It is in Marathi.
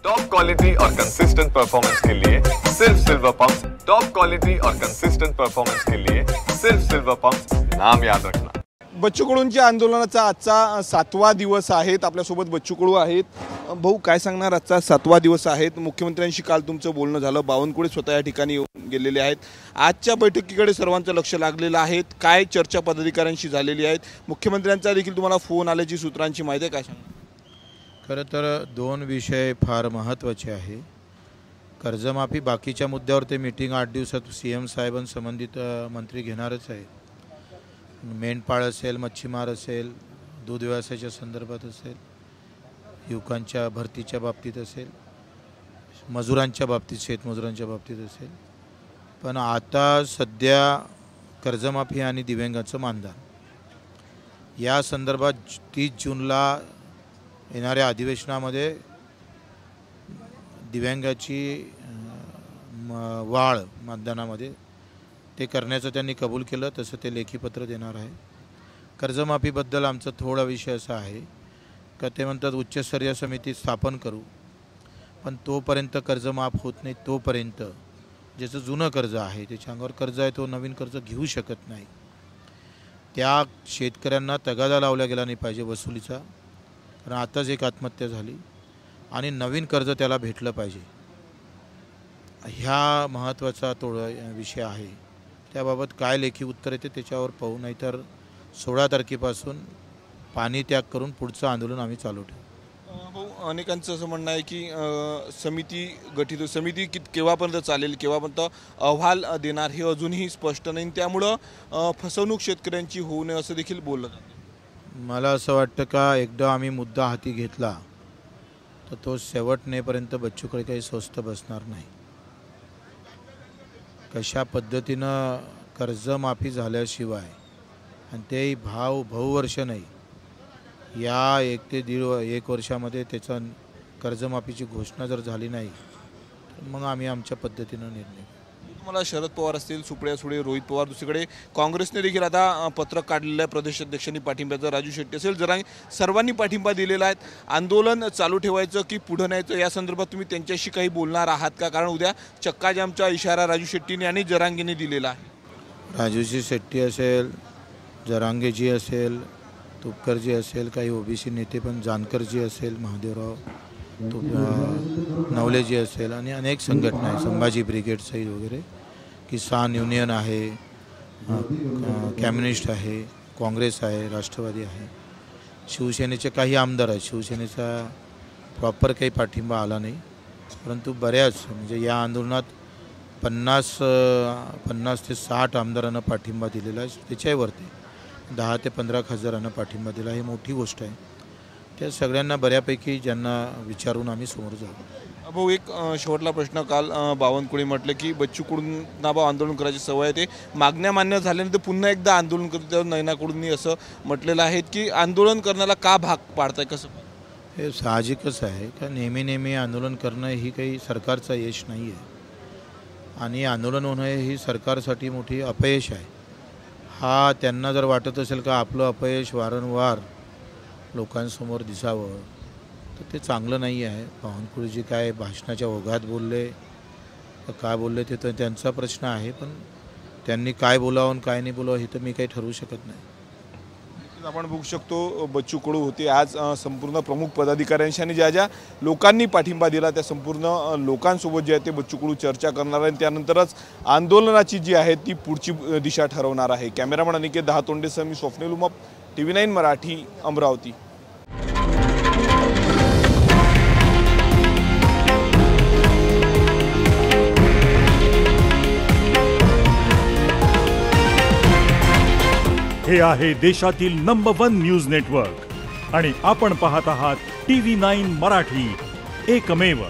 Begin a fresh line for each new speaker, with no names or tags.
टॉप क्वालिटी और कंसिस्टेंट परफॉर्मेंस के लिए सिर्फ सिल्वर पंप्स। टॉप क्वालिटी और कंसिस्टेंट परफॉर्मेंस के लिए सिर्फ सिल्वर पंप्स, नाम याद रखना।
बच्चू कडूंच्या आंदोलनाचा आजचा 7वा दिवस आहे। आपल्यासोबत बच्चू कडू आहेत। भाऊ, काय सांगणार? आजचा 7वा दिवस आहे। मुख्यमंत्र्यांशी काल तुमचं बोलणं झालं, बावनकुळे स्वतः या ठिकाणी येऊन गेलेले आहेत। आजच्या बैठकीकडे सर्वांचं लक्ष लागलेलं आहे। काय चर्चा पदाधिकाऱ्यांशी झालेली आहेत? मुख्यमंत्र्यांचा देखील तुम्हाला फोन आल्याची सूत्रांची माहिती आहे, काय सांगणार?
खरं तर दोन विषय फार महत्त्वाचे आहे। कर्जमाफी बाकीच्या मुद्द्यावर ते मीटिंग 8 दिवसात सीएम साहेबां संबंधित मंत्री घेणारच आहे। मेंढपाळ असेल, मच्छीमार असेल, दूध व्यवसायाच्या संदर्भात असेल, युवकांच्या भरतीच्या बाबतीत असेल, मजुरांच्या बाबतीत, शेतमजुरांच्या बाबतीत असेल। पण आता सध्या कर्जमाफी आणि दिव्यांगाचं मानधन या संदर्भात 30 जूनला येणाऱ्या अधिवेशनामध्ये दिव्यांगाची वाढ मतदानामध्ये ते करण्याचं त्यांनी कबूल केलं, तसं ते लेखी पत्र देणार आहे। कर्जमाफीबद्दल आमचा थोडा विषय असा आहे का ते म्हणतात उच्चस्तरीय समिती स्थापन करू, पण तोपर्यंत कर्ज माफ होत नाही, तोपर्यंत ज्याचं जुनं कर्ज आहे, त्याच्या अंगावर कर्ज आहे, तो नवीन कर्ज घेऊ शकत नाही। त्या शेतकऱ्यांना तगादा लावला गेला नाही पाहिजे वसुलीचा, कारण आताच एक आत्महत्या झाली आणि नवीन कर्ज त्याला भेटलं पाहिजे। ह्या महत्त्वाचा थोडा विषय आहे। त्याबाबत काय लेखी उत्तर येते त्याच्यावर पाहू, नाहीतर 16 तारखेपासून पाणी त्याग करून पुढचं आंदोलन आम्ही चालू ठेवू।
अनेकांचं असं म्हणणं आहे की समिती केव्हापर्यंत चालेल, केव्हापर्यंत अहवाल देणार हे अजूनही स्पष्ट नाही। त्यामुळं फसवणूक शेतकऱ्यांची होऊ नये असं देखील बोललं जातं।
मला असं वाटतं का एकदा आम्ही मुद्दा हाती घेतला तर तो शेवटनेपर्यंत बच्चूकडे काही स्वस्त बसणार नाही। कशा पद्धतीनं कर्जमाफी झाल्याशिवाय, आणि ते बहुवर्ष नाही, या 1 ते 1.5 वर्षामध्ये त्याचा कर्जमाफीची घोषणा जर झाली नाही तर मग आम्ही आमच्या पद्धतीनं निर्णय।
तुम्हाला शरद पवार असतील, सुप्रिया सुळे, रोहित पवार, दुसरीकडे काँग्रेसने देखील आता पत्रक काढलेलं आहे प्रदेशाध्यक्षांनी पाठिंब्याचं, राजू शेट्टी असेल, जरांगे, सर्वांनी पाठिंबा दिलेला आहे। आंदोलन चालू ठेवायचं की पुढे न्यायचं या संदर्भात तुम्ही त्यांच्याशी काही बोलणार आहात का? कारण उद्या चक्काजामचा इशारा राजू शेट्टीने आणि जरांगेने दिलेला आहे।
राजूजी शेट्टी असेल, जरांगेजी असेल, तुपकरजी असेल, काही ओबीसी नेते पण, जानकरजी असेल, महादेवराव नवलेजी असेल, आणि अनेक संघटना आहेत, संभाजी ब्रिगेड सहित वगैरे, किसान युनियन आहे, कम्युनिस्ट आहे, काँग्रेस आहे, राष्ट्रवादी आहे, शिवसेनेचे काही आमदार आहेत। शिवसेनेचा प्रॉपर काही पाठिंबा आला नाही, परंतु बऱ्याच म्हणजे या आंदोलनात 50 ते 60 आमदारांना पाठिंबा दिलेला आहे। त्याच्यावरती 10 ते 15 खासदारांना पाठिंबा दिला, ही मोठी गोष्ट आहे। त्या सगळ्यांना बऱ्यापैकी ज्यांना विचारून आम्ही समोर जाऊ।
भाऊ, एक शेवटला प्रश्न, काल बावनकुळे म्हटलं की बच्चू कडूंना आंदोलन करायची सवय आहे, ते मागण्या मान्य झाल्यानंतर पुन्हा एकदा आंदोलन करतो, त्यावर नयना कडूंनी असं म्हटलेलं आहे की आंदोलन करण्याला का भाग पाडताय, कसं?
हे साहजिकच आहे का नेहमी आंदोलन करणं ही काही सरकारचं यश नाही आहे, आणि आंदोलन होणं ही सरकारसाठी मोठी अपयश आहे। हा त्यांना जर वाटत असेल का आपलं अपयश वारंवार लोकांसमोर दिसावं तर ते चांगलं नाही आहे। बावनकुळेजी काय भाषणाच्या ओघात बोलले तर काय बोलले ते तर त्यांचा प्रश्न आहे, पण त्यांनी काय बोलावं आणि काय नाही बोलावं हे तर मी काही ठरवू शकत नाही।
आपण बघू शकतो बच्चू कडू होते आज संपूर्ण प्रमुख पदाधिकाऱ्यांशी, आणि ज्या लोकांनी पाठिंबा दिला त्या संपूर्ण लोकांसोबत जे आहे ते बच्चू कडू चर्चा करणार आहे, त्यानंतरच आंदोलनाची जी आहे ती पुढची दिशा ठरवणार आहे। कॅमेरामन अनिकेत दहातोंडेसह मी स्वप्नील उमप, TV9 मराठी, अमरावती।
हे आहे देशातील नंबर 1 न्यूज नेटवर्क, आणि आपण पाहत आहात TV9 मराठी, एकमेव।